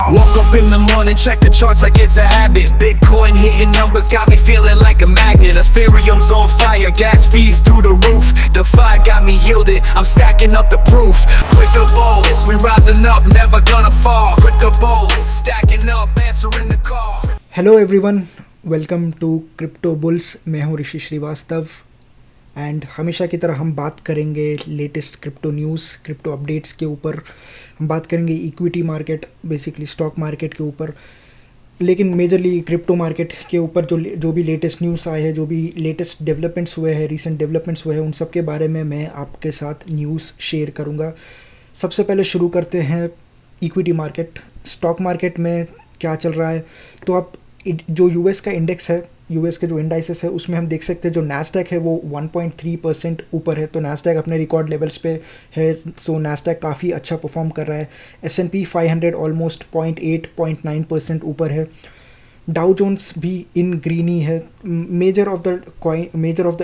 Woke up in the morning, check the charts like it's a habit. Bitcoin hitting numbers got me feeling like a magnet. Ethereum's on fire, gas fees through the roof. DeFi got me yielded, I'm stacking up the proof. Crypto bulls, we rising up, never gonna fall. Crypto bulls, stacking up, answering the call. Hello everyone, welcome to Crypto Bulls. मैं हूं ऋषि Srivastava and हमेशा की तरह हम बात करेंगे latest crypto news, crypto updates के ऊपर। हम बात करेंगे equity market, basically stock market के ऊपर, लेकिन मेजरली क्रिप्टो मार्केट के ऊपर जो भी लेटेस्ट न्यूज़ आए हैं, जो भी लेटेस्ट डेवलपमेंट्स हुए हैं, रीसेंट डेवलपमेंट्स हुए हैं, उन सब के बारे में मैं आपके साथ न्यूज़ शेयर करूँगा। सबसे पहले शुरू करते हैं इक्विटी मार्केट। स्टॉक मार्केट में क्या चल रहा है, तो आप जो यूएस का इंडेक्स है, यूएस के जो इंडाइसेस है, उसमें हम देख सकते हैं जो नैस्डैक है वो 1.3% ऊपर है। तो नैस्डैक अपने रिकॉर्ड लेवल्स पे है, सो नैस्डैक काफ़ी अच्छा परफॉर्म कर रहा है। S&P 500 ऑलमोस्ट 0.8-0.9% ऊपर है। डाउ जोन्स भी इन ग्रीन ही है। मेजर ऑफ द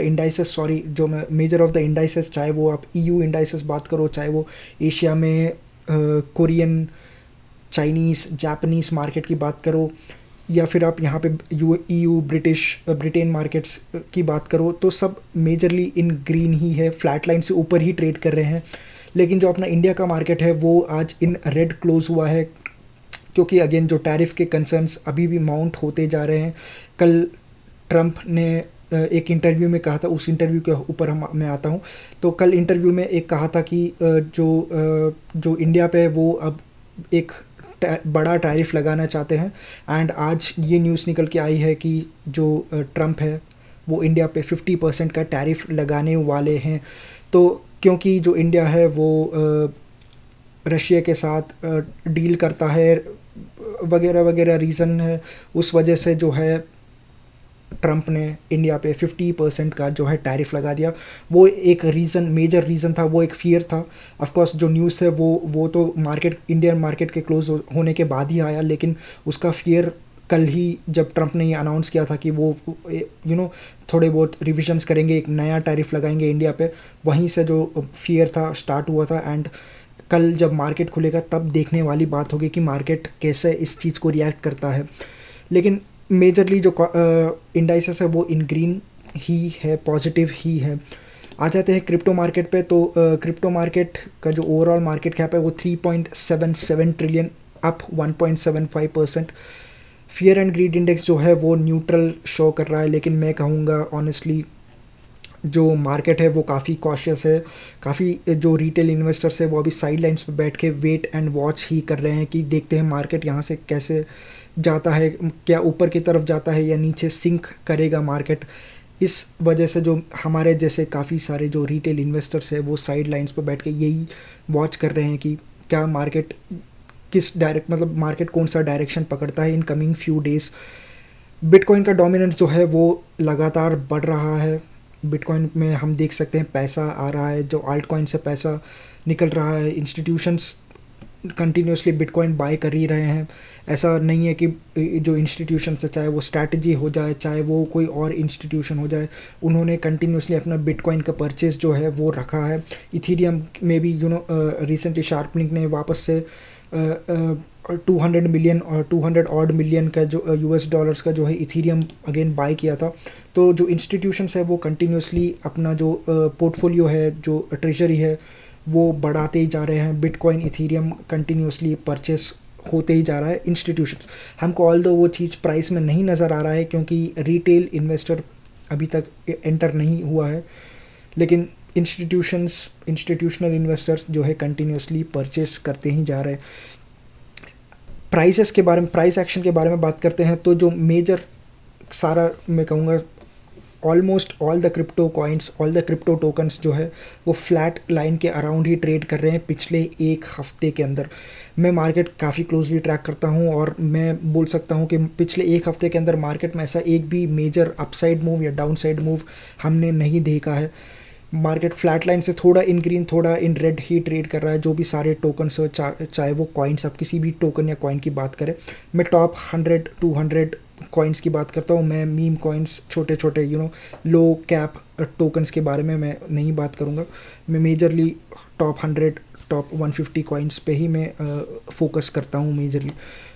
इंडाइसेस चाहे वो आप EU इंडाइसेस बात करो, चाहे वो एशिया में कोरियन, चाइनीज़, जापानीज़ मार्केट की बात करो, या फिर आप यहाँ पे EU ब्रिटेन मार्केट्स की बात करो, तो सब मेजरली इन ग्रीन ही है, फ्लैट लाइन से ऊपर ही ट्रेड कर रहे हैं। लेकिन जो अपना इंडिया का मार्केट है वो आज इन रेड क्लोज हुआ है, क्योंकि अगेन जो टैरिफ के कंसर्न्स अभी भी माउंट होते जा रहे हैं। कल ट्रंप ने एक इंटरव्यू में कहा था, उस इंटरव्यू के ऊपर मैं आता हूँ। तो कल इंटरव्यू में एक कहा था कि जो इंडिया पे वो अब एक बड़ा टैरिफ लगाना चाहते हैं। एंड आज ये न्यूज़ निकल के आई है कि जो ट्रंप है वो इंडिया पे 50% का टैरिफ लगाने वाले हैं। तो क्योंकि जो इंडिया है वो रशिया के साथ डील करता है वगैरह वगैरह रीज़न है, उस वजह से जो है ट्रंप ने इंडिया पे 50% का जो है टैरिफ लगा दिया। वो एक मेजर रीज़न था, वो एक फियर था। ऑफ कोर्स जो न्यूज़ है वो तो इंडियन मार्केट के क्लोज होने के बाद ही आया, लेकिन उसका फियर कल ही जब ट्रंप ने ये अनाउंस किया था कि वो थोड़े बहुत रिविजन्स करेंगे, एक नया टैरिफ लगाएंगे इंडिया पे, वहीं से जो फियर था स्टार्ट हुआ था। एंड कल जब मार्केट खुलेगा तब देखने वाली बात होगी कि मार्केट कैसे इस चीज़ को रिएक्ट करता है। लेकिन मेजरली जो इंडाइसेस है वो इन ग्रीन ही है, पॉजिटिव ही है। आ जाते हैं क्रिप्टो मार्केट पे। तो क्रिप्टो मार्केट का जो ओवरऑल मार्केट कैप है वो 3.77 trillion, up 1.75%। Fear and greed index जो है वो न्यूट्रल शो कर रहा है, लेकिन मैं कहूँगा ऑनेस्टली जो मार्केट है वो काफ़ी कॉशियस है। काफ़ी जो रिटेल इन्वेस्टर्स है वो अभी साइड लाइन्स पर बैठ के वेट एंड वॉच ही कर रहे हैं कि देखते हैं मार्केट यहाँ से कैसे जाता है, क्या ऊपर की तरफ जाता है या नीचे सिंक करेगा मार्केट। इस वजह से जो हमारे जैसे काफ़ी सारे जो रिटेल इन्वेस्टर्स है वो साइड लाइन्स पर बैठ के यही वॉच कर रहे हैं कि क्या मार्केट मार्केट कौन सा डायरेक्शन पकड़ता है in coming few days. Bitcoin का डोमिनेंस जो है वो लगातार बढ़ रहा है। बिटकॉइन में हम देख सकते हैं पैसा आ रहा है, जो आल्ट कॉइन से पैसा निकल रहा है। इंस्टीट्यूशंस कंटिन्यूसली बिटकॉइन बाय कर ही रहे हैं। ऐसा नहीं है कि जो इंस्टीट्यूशन है, चाहे वो स्ट्रैटेजी हो जाए, चाहे वो कोई और इंस्टीट्यूशन हो जाए, उन्होंने कंटिन्यूसली अपना बिटकॉइन का परचेज जो है वो रखा है। इथीरियम में भी रिसेंटली शार्पनिंग ने वापस से 200 ऑड मिलियन का जो US डॉलर्स का जो है इथीरियम अगेन बाय किया था। तो जो इंस्टीट्यूशंस है वो कंटिन्यूसली अपना जो पोर्टफोलियो है, जो ट्रेजरी है, वो बढ़ाते ही जा रहे हैं। बिटकॉइन, इथीरियम कंटिन्यूसली परचेस होते ही जा रहा है इंस्टीट्यूशंस। हमको ऑल्दो वो चीज़ प्राइस में नहीं नज़र आ रहा है क्योंकि रिटेल इन्वेस्टर अभी तक एंटर नहीं हुआ है, लेकिन इंस्टीट्यूशनल इन्वेस्टर्स जो है कंटिन्यूसली परचेस करते ही जा रहे हैं। प्राइस एक्शन के बारे में बात करते हैं तो जो मेजर सारा मैं कहूँगा almost all the crypto coins, all the crypto tokens जो है वो फ्लैट लाइन के अराउंड ही ट्रेड कर रहे हैं पिछले एक हफ्ते के अंदर। मैं मार्केट काफ़ी क्लोजली ट्रैक करता हूं और मैं बोल सकता हूं कि पिछले एक हफ्ते के अंदर मार्केट में ऐसा एक भी मेजर अपसाइड मूव या डाउनसाइड मूव हमने नहीं देखा है। मार्केट फ्लैट लाइन से थोड़ा इन ग्रीन, थोड़ा इन रेड ही ट्रेड कर रहा है। जो भी सारे टोकन्स हो, चाहे वो कॉइन्स, आप किसी भी टोकन या कॉइन की बात करें, मैं टॉप 100-200 कॉइन्स की बात करता हूँ। मैं मीम कॉइन्स, छोटे छोटे लो कैप टोकन्स के बारे में मैं नहीं बात करूँगा। मैं मेजरली टॉप 100, टॉप 150 कॉइन्स पे ही मैं फोकस करता हूँ मेजरली।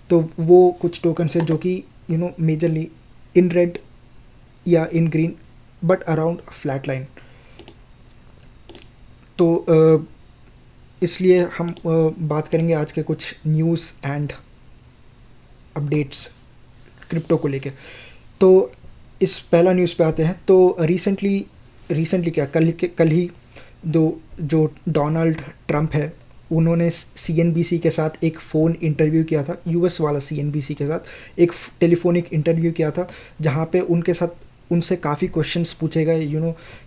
तो वो कुछ टोकन्स है जो कि मेजरली इन रेड या इन green but around flat line. तो इसलिए हम बात करेंगे आज के कुछ न्यूज़ एंड अपडेट्स क्रिप्टो को लेके। तो इस पहला न्यूज़ पे आते हैं। तो रिसेंटली क्या कल ही जो डोनाल्ड ट्रंप है उन्होंने CNBC के साथ एक फ़ोन इंटरव्यू किया था, US वाला CNBC के साथ एक टेलीफोनिक इंटरव्यू किया था, जहाँ पे उनसे काफ़ी क्वेश्चंस पूछे गए,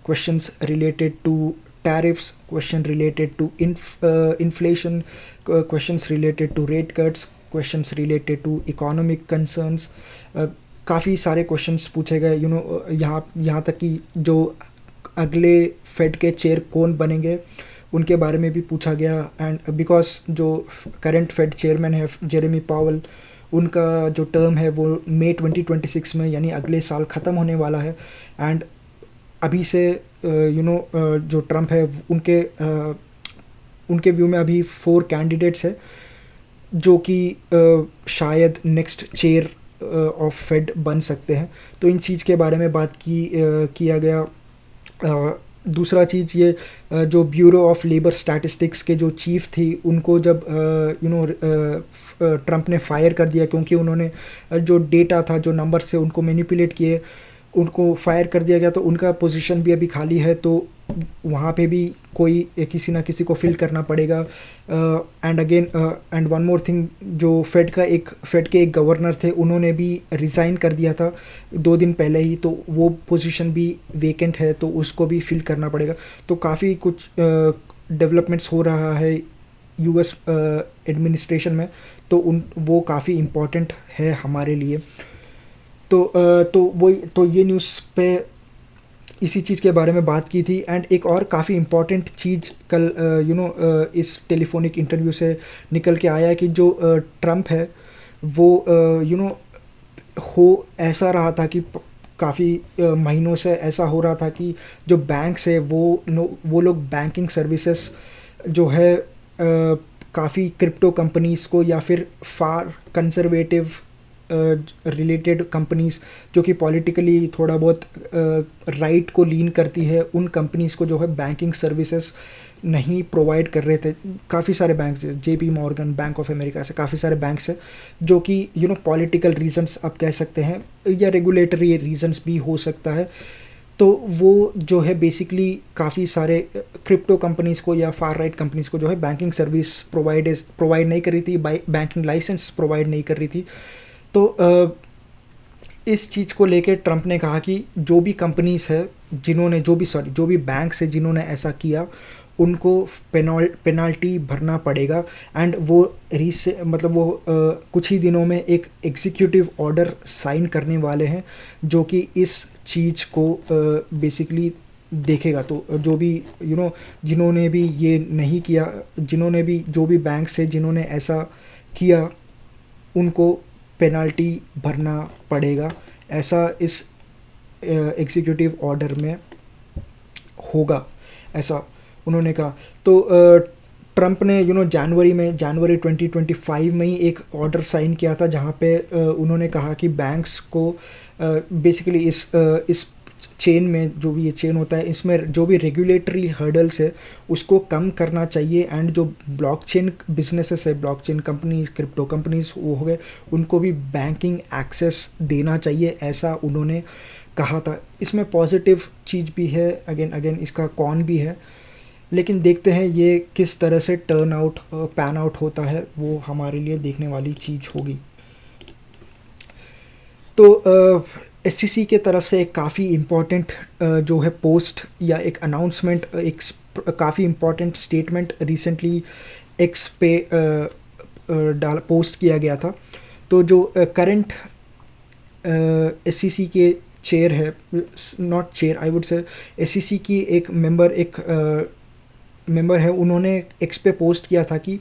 questions related to tariffs, question related to inflation, questions related to rate cuts, questions related to economic concerns. काफ़ी सारे क्वेश्चंस पूछे गए, यहाँ तक कि जो अगले फेड के चेयर कौन बनेंगे उनके बारे में भी पूछा गया। एंड बिकॉज जो करंट फेड चेयरमैन है जेरेमी पावल, उनका जो टर्म है वो मई 2026 में यानी अगले साल ख़त्म होने वाला है। एंड अभी से जो ट्रंप है उनके व्यू में अभी 4 कैंडिडेट्स है जो कि शायद नेक्स्ट चेयर ऑफ फेड बन सकते हैं। तो इन चीज़ के बारे में बात किया गया। दूसरा चीज़ ये जो ब्यूरो ऑफ लेबर स्टैटिस्टिक्स के जो चीफ थी उनको जब ट्रंप ने फायर कर दिया क्योंकि उन्होंने जो डेटा था, जो नंबर से उनको मैनिपुलेट किए, उनको फायर कर दिया गया। तो उनका पोजीशन भी अभी खाली है, तो वहाँ पे भी कोई किसी ना किसी को फिल करना पड़ेगा। एंड वन मोर थिंग, जो फेड के एक गवर्नर थे उन्होंने भी रिज़ाइन कर दिया था 2 दिन पहले ही, तो वो पोजीशन भी वेकेंट है, तो उसको भी फिल करना पड़ेगा। तो काफ़ी कुछ डेवलपमेंट्स हो रहा है US एडमिनिस्ट्रेशन में, तो वो काफ़ी इम्पॉर्टेंट है हमारे लिए। तो ये न्यूज़ पे इसी चीज़ के बारे में बात की थी। एंड एक और काफ़ी इम्पॉर्टेंट चीज़ कल इस टेलीफोनिक इंटरव्यू से निकल के आया कि जो ट्रंप है वो ऐसा रहा था कि काफ़ी महीनों से ऐसा हो रहा था कि जो बैंक्स है वो लोग बैंकिंग सर्विसेज जो है काफ़ी क्रिप्टो कंपनीज़ को या फिर फार कंजर्वेटिव रिलेटेड कंपनीज़ जो कि पॉलिटिकली थोड़ा बहुत राइट को लीन करती है, उन कंपनीज़ को जो है बैंकिंग सर्विसेज नहीं प्रोवाइड कर रहे थे। काफ़ी सारे banks, JP Morgan, bank of America, ऐसे काफ़ी सारे बैंक्स हैं जो कि पॉलिटिकल रीजंस आप कह सकते हैं या रेगुलेटरी रीजंस भी हो सकता है। तो वो जो है बेसिकली काफ़ी सारे क्रिप्टो कंपनीज़ को या फार राइट कंपनीज़ को जो है बैंकिंग सर्विस प्रोवाइड नहीं कर रही थी, बैंकिंग लाइसेंस प्रोवाइड नहीं कर रही थी। तो इस चीज़ को लेकर ट्रंप ने कहा कि जो भी कंपनीज़ है जो भी बैंक्स है जिन्होंने ऐसा किया उनको पेनाल्टी भरना पड़ेगा। एंड वो कुछ ही दिनों में एक एग्जीक्यूटिव ऑर्डर साइन करने वाले हैं जो कि इस चीज़ को बेसिकली देखेगा। तो जो भी जिन्होंने भी ये नहीं किया, जो भी बैंक्स है जिन्होंने ऐसा किया उनको पेनाल्टी भरना पड़ेगा, ऐसा इस एग्जीक्यूटिव ऑर्डर में होगा, ऐसा उन्होंने कहा। तो ट्रंप ने जनवरी 2025 में ही एक ऑर्डर साइन किया था जहाँ पे उन्होंने कहा कि बैंक्स को बेसिकली इस चेन में, जो भी ये चेन होता है, इसमें जो भी रेगुलेटरी हर्डल्स है उसको कम करना चाहिए। एंड जो ब्लॉकचेन बिजनेसेस है, ब्लॉकचेन कंपनीज, क्रिप्टो कंपनीज वो हो गए, उनको भी बैंकिंग एक्सेस देना चाहिए, ऐसा उन्होंने कहा था। इसमें पॉजिटिव चीज़ भी है, अगेन इसका कॉन भी है, लेकिन देखते हैं ये किस तरह से पैन आउट होता है, वो हमारे लिए देखने वाली चीज़ होगी। तो SEC के तरफ से एक काफ़ी इम्पॉर्टेंट जो है पोस्ट या एक अनाउंसमेंट, एक काफ़ी इम्पॉर्टेंट स्टेटमेंट रिसेंटली X पे पोस्ट किया गया था। तो जो करंट SEC के चेयर है, not chair I would say, SEC की एक मेंबर है, उन्होंने X पे पोस्ट किया था कि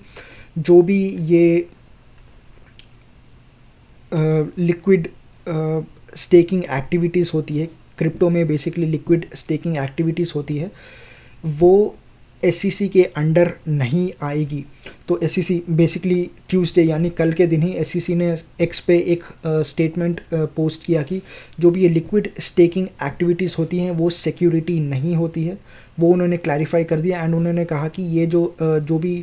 जो भी ये लिक्विड स्टेकिंग एक्टिविटीज़ होती है क्रिप्टो में, बेसिकली लिक्विड स्टेकिंग एक्टिविटीज़ होती है, वो एसईसी के अंडर नहीं आएगी। तो एसईसी बेसिकली ट्यूसडे यानी कल के दिन ही एसईसी ने एक्स पे एक स्टेटमेंट पोस्ट किया कि जो भी ये लिक्विड स्टेकिंग एक्टिविटीज़ होती हैं वो सिक्योरिटी नहीं होती है, वो उन्होंने क्लैरिफाई कर दिया। एंड उन्होंने कहा कि ये जो भी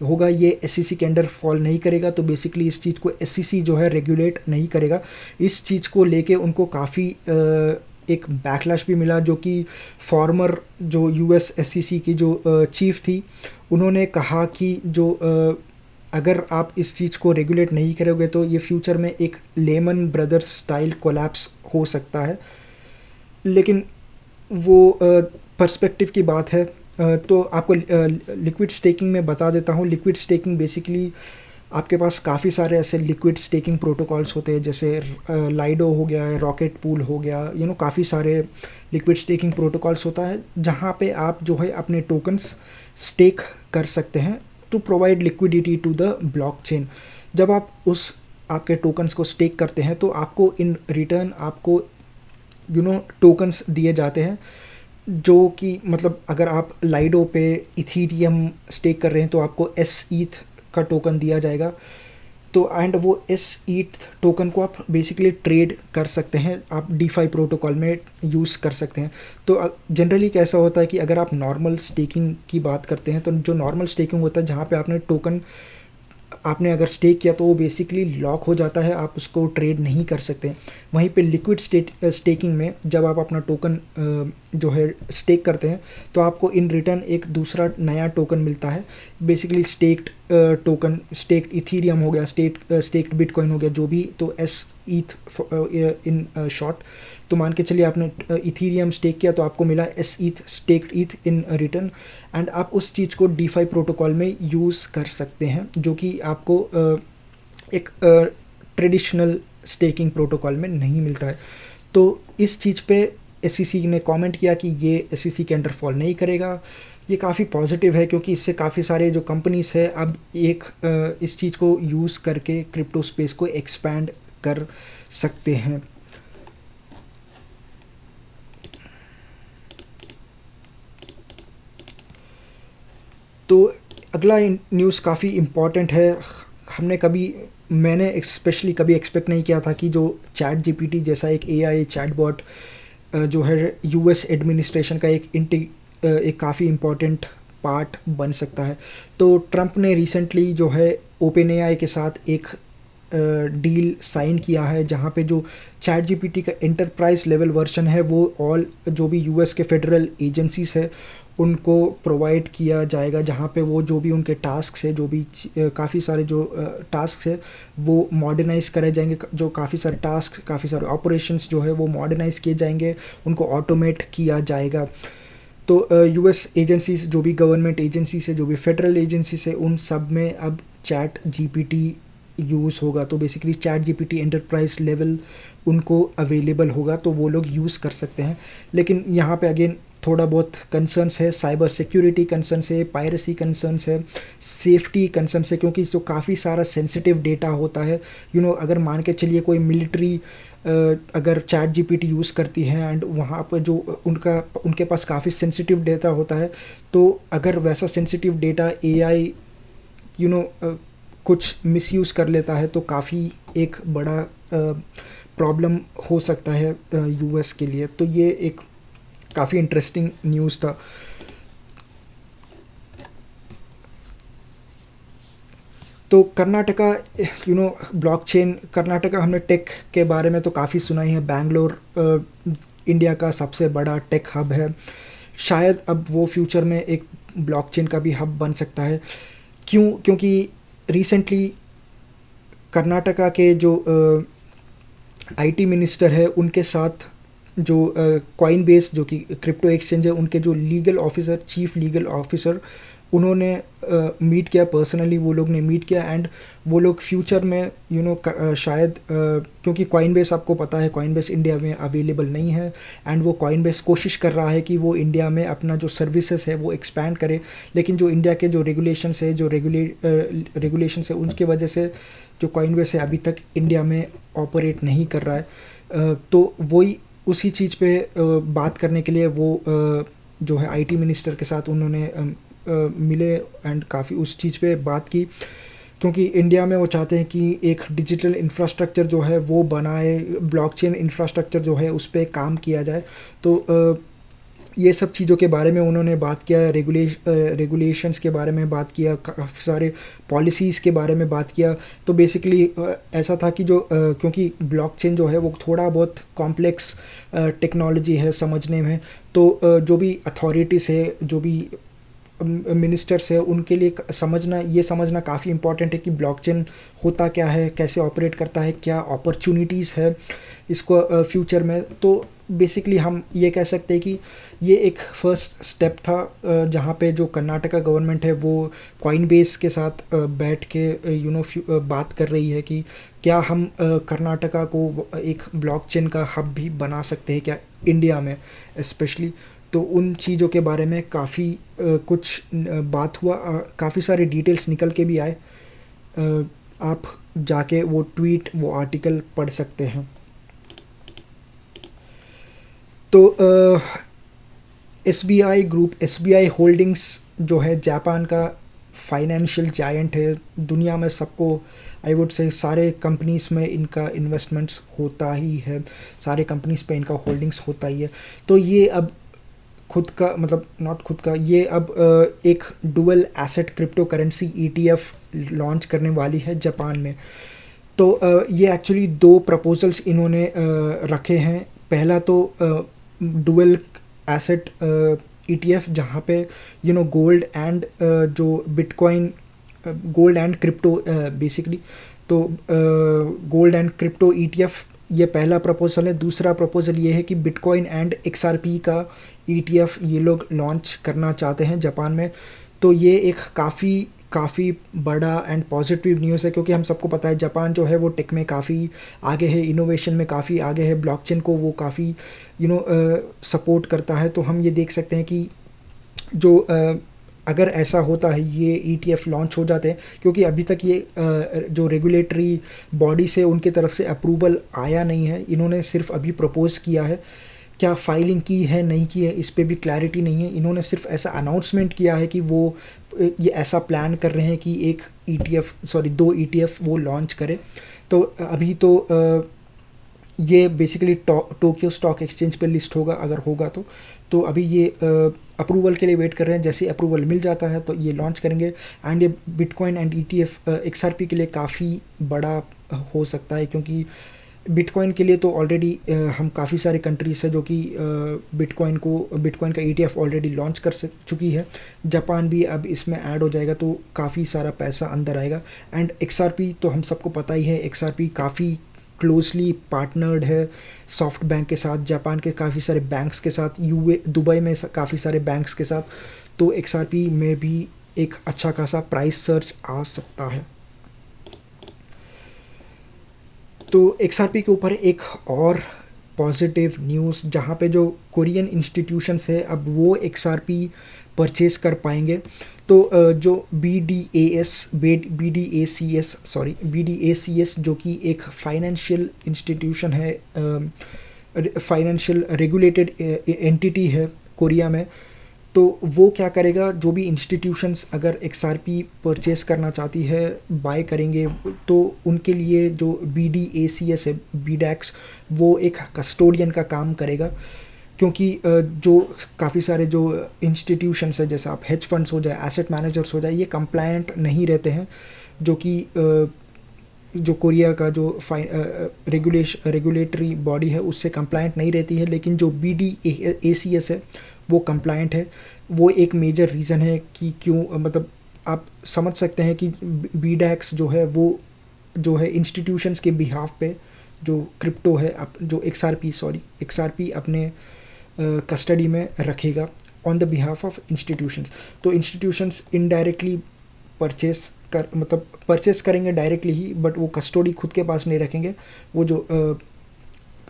होगा ये एसईसी के अंडर फॉल नहीं करेगा। तो बेसिकली इस चीज़ को एसईसी जो है रेगुलेट नहीं करेगा। इस चीज़ को लेके उनको काफ़ी एक बैकलैश भी मिला, जो कि फॉर्मर जो यूएस एसईसी की जो चीफ थी, उन्होंने कहा कि अगर आप इस चीज़ को रेगुलेट नहीं करोगे तो ये फ्यूचर में एक लेमन ब्रदर्स स्टाइल कोलैप्स हो सकता है। लेकिन वो पर्सपेक्टिव की बात है। तो आपको लिक्विड स्टेकिंग में बता देता हूँ। लिक्विड स्टेकिंग बेसिकली आपके पास काफ़ी सारे ऐसे लिक्विड स्टेकिंग प्रोटोकॉल्स होते हैं, जैसे लाइडो हो गया है, रॉकेट पूल हो गया, काफ़ी सारे लिक्विड स्टेकिंग प्रोटोकॉल्स होता है जहाँ पे आप जो है अपने टोकन्स स्टेक कर सकते हैं to provide liquidity to the blockchain. जब आप उस आपके टोकन्स को स्टेक करते हैं तो आपको इन रिटर्न आपको टोकन्स दिए जाते हैं, जो कि मतलब अगर आप लाइडो पे इथीरियम स्टेक कर रहे हैं तो आपको एस ईथ का टोकन दिया जाएगा। तो एंड वो एस ईथ टोकन को आप बेसिकली ट्रेड कर सकते हैं, आप डीफाई प्रोटोकॉल में यूज़ कर सकते हैं। तो जनरली कैसा होता है कि अगर आप नॉर्मल स्टेकिंग की बात करते हैं तो जो नॉर्मल स्टेकिंग होता है जहाँ पे आपने टोकन आपने अगर स्टेक किया तो वो बेसिकली लॉक हो जाता है, आप उसको ट्रेड नहीं कर सकते। वहीं पे लिक्विड स्टेकिंग में जब आप अपना टोकन जो है स्टेक करते हैं तो आपको इन रिटर्न एक दूसरा नया टोकन मिलता है, basically stacked token, stacked Ethereum हो गया, स्टेक्ड बिटकॉइन हो गया, जो भी। तो एस ईथ इन शॉर्ट। तो मान के चलिए आपने इथीरियम स्टेक किया तो आपको मिला s ETH, staked ETH in return. And आप उस चीज़ को डीफाई प्रोटोकॉल में यूज़ कर सकते हैं, जो कि आपको एक ट्रेडिशनल स्टेकिंग प्रोटोकॉल में नहीं मिलता है। तो इस चीज़ पे एसईसी ने कमेंट किया कि ये एसईसी के अंडर फॉल नहीं करेगा। ये काफ़ी पॉजिटिव है क्योंकि इससे काफ़ी सारे जो कंपनीज़ है अब इस चीज़ को यूज़ करके क्रिप्टो स्पेस को एक्सपैंड कर सकते हैं। तो अगला न्यूज़ काफ़ी इम्पॉर्टेंट है। मैंने स्पेशली कभी एक्सपेक्ट नहीं किया था कि जो चैट जीपीटी जैसा एक एआई चैटबॉट जो है यूएस एडमिनिस्ट्रेशन का एक काफ़ी इम्पॉर्टेंट पार्ट बन सकता है। तो ट्रंप ने रिसेंटली जो है ओपन एआई के साथ एक डील साइन किया है, जहाँ पे जो चैट जीपीटी का एंटरप्राइज लेवल वर्जन है वो ऑल जो भी यूएस के फेडरल एजेंसीज है उनको प्रोवाइड किया जाएगा, जहाँ पे वो जो भी उनके टास्क है, जो भी काफ़ी सारे जो टास्क है वो मॉडर्नाइज करे जाएंगे। जो काफ़ी सारे टास्क, काफ़ी सारे ऑपरेशंस जो है वो मॉडर्नाइज किए जाएंगे, उनको ऑटोमेट किया जाएगा। तो यूएस एजेंसीज, जो भी गवर्नमेंट एजेंसीज है, जो भी फेडरल एजेंसीज है, उन सब में अब चैट जीपीटी यूज़ होगा। तो basically chat GPT enterprise level उनको अवेलेबल होगा, तो वो लोग यूज़ कर सकते हैं। लेकिन यहाँ पे अगेन थोड़ा बहुत कंसर्न्स है, साइबर सिक्योरिटी कंसर्न्स है, पायरेसी कंसर्न्स है, सेफ्टी कंसर्न्स है, क्योंकि जो काफ़ी सारा सेंसिटिव डेटा होता है, अगर मान के चलिए कोई मिलिट्री अगर चैट जीपीटी यूज़ करती है एंड वहाँ पर जो उनके पास काफ़ी सेंसिटिव डेटा होता है, तो अगर वैसा सेंसिटिव डेटा एआई कुछ मिसयूज़ कर लेता है तो काफ़ी एक बड़ा प्रॉब्लम हो सकता है यूएस के लिए। तो ये एक काफ़ी इंटरेस्टिंग न्यूज़ था। तो कर्नाटका ब्लॉकचेन, कर्नाटका हमने टेक के बारे में तो काफ़ी सुना ही है। बैंगलोर इंडिया का सबसे बड़ा टेक हब है, शायद अब वो फ्यूचर में एक ब्लॉकचेन का भी हब बन सकता है। क्योंकि रिसेंटली कर्नाटका के जो आईटी मिनिस्टर है उनके साथ जो कॉइनबेस जो कि क्रिप्टो एक्सचेंज है, उनके जो legal officer, chief legal officer, उन्होंने मीट किया, पर्सनली वो लोग ने मीट किया। एंड वो लोग फ्यूचर में शायद क्योंकि कॉइनबेस आपको पता है कॉइनबेस इंडिया में अवेलेबल नहीं है, एंड वो कॉइनबेस कोशिश कर रहा है कि वो इंडिया में अपना जो सर्विसेज है वो एक्सपैंड करे। लेकिन जो इंडिया के जो रेगुलेशंस है, जो रेगुलेशंस है, उनकी वजह से जो कॉइनबेस है अभी तक इंडिया में ऑपरेट नहीं कर रहा है। तो वही उसी चीज़ पे बात करने के लिए वो जो है आईटी मिनिस्टर के साथ उन्होंने मिले एंड काफ़ी उस चीज़ पे बात की, क्योंकि इंडिया में वो चाहते हैं कि एक डिजिटल इंफ्रास्ट्रक्चर जो है वो बनाए, ब्लॉकचेन इंफ्रास्ट्रक्चर जो है उस पर काम किया जाए। तो ये सब चीज़ों के बारे में उन्होंने बात किया, रेगुलेशंस के बारे में बात किया, काफ़ी सारे पॉलिसीज़ के बारे में बात किया। तो बेसिकली ऐसा था कि क्योंकि ब्लॉकचेन जो है वो थोड़ा बहुत कॉम्प्लेक्स टेक्नोलॉजी है समझने में, तो जो भी अथॉरिटीज़ है, जो भी मिनिस्टर्स है, उनके लिए समझना काफ़ी इंपॉर्टेंट है कि ब्लॉकचेन होता क्या है, कैसे ऑपरेट करता है, क्या अपॉर्चुनिटीज़ है इसको फ्यूचर में। तो बेसिकली हम ये कह सकते हैं कि ये एक फर्स्ट स्टेप था जहाँ पे जो कर्नाटका गवर्नमेंट है वो कॉइनबेस के साथ बैठ के बात कर रही है कि क्या हम कर्नाटका को एक ब्लॉकचेन का हब भी बना सकते हैं क्या इंडिया में स्पेशली। तो उन चीज़ों के बारे में काफ़ी कुछ बात हुआ, काफ़ी सारे डिटेल्स निकल के भी आए। आप जाके वो ट्वीट, वो आर्टिकल पढ़ सकते हैं। तो SBI ग्रुप, SBI होल्डिंग्स जो है जापान का फाइनेंशियल जायंट है, दुनिया में सबको आई वुड से सारे कंपनीज़ में इनका इन्वेस्टमेंट्स होता ही है, सारे कंपनीज़ पे इनका होल्डिंग्स होता ही है। तो ये अब खुद का मतलब नॉट खुद का, ये अब एक dual asset crypto currency ETF launch करने वाली है जापान में। तो ये एक्चुअली 2 प्रपोजल्स इन्होंने रखे हैं। पहला तो डुअल एसेट ETF जहाँ पे गोल्ड एंड जो bitcoin, gold and crypto basically, तो गोल्ड एंड क्रिप्टो ETF ये पहला प्रपोजल है। दूसरा प्रपोजल ये है कि बिटकॉइन एंड XRP का ETF ये लोग लॉन्च करना चाहते हैं जापान में। तो ये एक काफ़ी बड़ा एंड पॉजिटिव न्यूज़ है, क्योंकि हम सबको पता है जापान जो है वो टेक में काफ़ी आगे है, इनोवेशन में काफ़ी आगे है, ब्लॉकचेन को वो काफ़ी सपोर्ट करता है। तो हम ये देख सकते हैं कि जो अगर ऐसा होता है, ये ETF लॉन्च हो जाते हैं, क्योंकि अभी तक ये जो रेगुलेटरी बॉडी से उनके तरफ से अप्रूवल आया नहीं है, इन्होंने सिर्फ अभी प्रपोज किया है, क्या फाइलिंग की है नहीं की है इस पर भी क्लैरिटी नहीं है। इन्होंने सिर्फ ऐसा अनाउंसमेंट किया है कि वो ये ऐसा प्लान कर रहे हैं कि 2 ETF वो लॉन्च करे। तो अभी तो ये बेसिकली टोक्यो स्टॉक एक्सचेंज पे लिस्ट होगा अगर होगा तो अभी ये अप्रूवल के लिए वेट कर रहे हैं। जैसे अप्रूवल मिल जाता है तो ये लॉन्च करेंगे। एंड ये बिटकॉइन एंड ETF XRP के लिए काफ़ी बड़ा हो सकता है, क्योंकि बिटकॉइन के लिए तो ऑलरेडी हम काफ़ी सारे कंट्रीज है जो कि बिटकॉइन का ETF ऑलरेडी लॉन्च कर चुकी है। जापान भी अब इसमें ऐड हो जाएगा तो काफ़ी सारा पैसा अंदर आएगा। एंड XRP तो हम सबको पता ही है, XRP काफ़ी क्लोजली पार्टनर्ड है सॉफ्ट बैंक के साथ, जापान के काफ़ी सारे बैंक्स के साथ, दुबई में काफ़ी सारे बैंक्स के साथ। तो XRP में भी एक अच्छा खासा प्राइस सर्च आ सकता है। तो XRP के ऊपर एक और पॉजिटिव न्यूज़, जहाँ पे जो कोरियन इंस्टीट्यूशंस है अब वो XRP परचेज कर पाएंगे। तो जो BDACS जो कि एक फाइनेंशियल इंस्टीट्यूशन है, फाइनेंशियल रेगुलेटेड एंटिटी है कोरिया में, तो वो क्या करेगा, जो भी इंस्टीट्यूशंस अगर XRP परचेस करना चाहती है, बाय करेंगे, तो उनके लिए जो BDACS है, BDAX, वो एक कस्टोडियन का काम करेगा। क्योंकि जो काफ़ी सारे जो इंस्टीट्यूशंस है, जैसे आप हेज फंड्स हो जाए, एसेट मैनेजर्स हो जाए, ये कंप्लायंट नहीं रहते हैं, जो कि जो कोरिया का जो रेगुलेटरी बॉडी है उससे कंप्लायंट नहीं रहती है। लेकिन जो BDACS है वो कंप्लायंट है। वो एक मेजर रीज़न है कि क्यों, मतलब आप समझ सकते हैं कि BDAX जो है वो जो है इंस्टीट्यूशंस के बिहाफ पे जो क्रिप्टो है, जो XRP अपने कस्टडी में रखेगा on the behalf of institutions. तो इंस्टीट्यूशंस इनडायरेक्टली परचेस करेंगे डायरेक्टली ही, बट वो कस्टडी खुद के पास नहीं रखेंगे। वो जो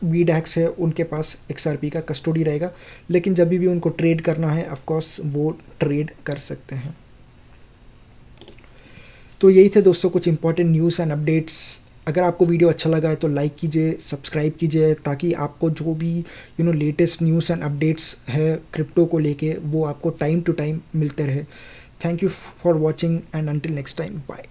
BDAX है उनके पास XRP का कस्टडी रहेगा, लेकिन जब भी उनको ट्रेड करना है ऑफ कोर्स वो ट्रेड कर सकते हैं। तो यही थे दोस्तों कुछ इंपॉर्टेंट न्यूज़ एंड अपडेट्स। अगर आपको वीडियो अच्छा लगा है तो लाइक कीजिए, सब्सक्राइब कीजिए, ताकि आपको जो भी लेटेस्ट न्यूज़ एंड अपडेट्स है क्रिप्टो को लेके वो आपको टाइम टू टाइम मिलते रहे। Thank you for watching and until next time bye.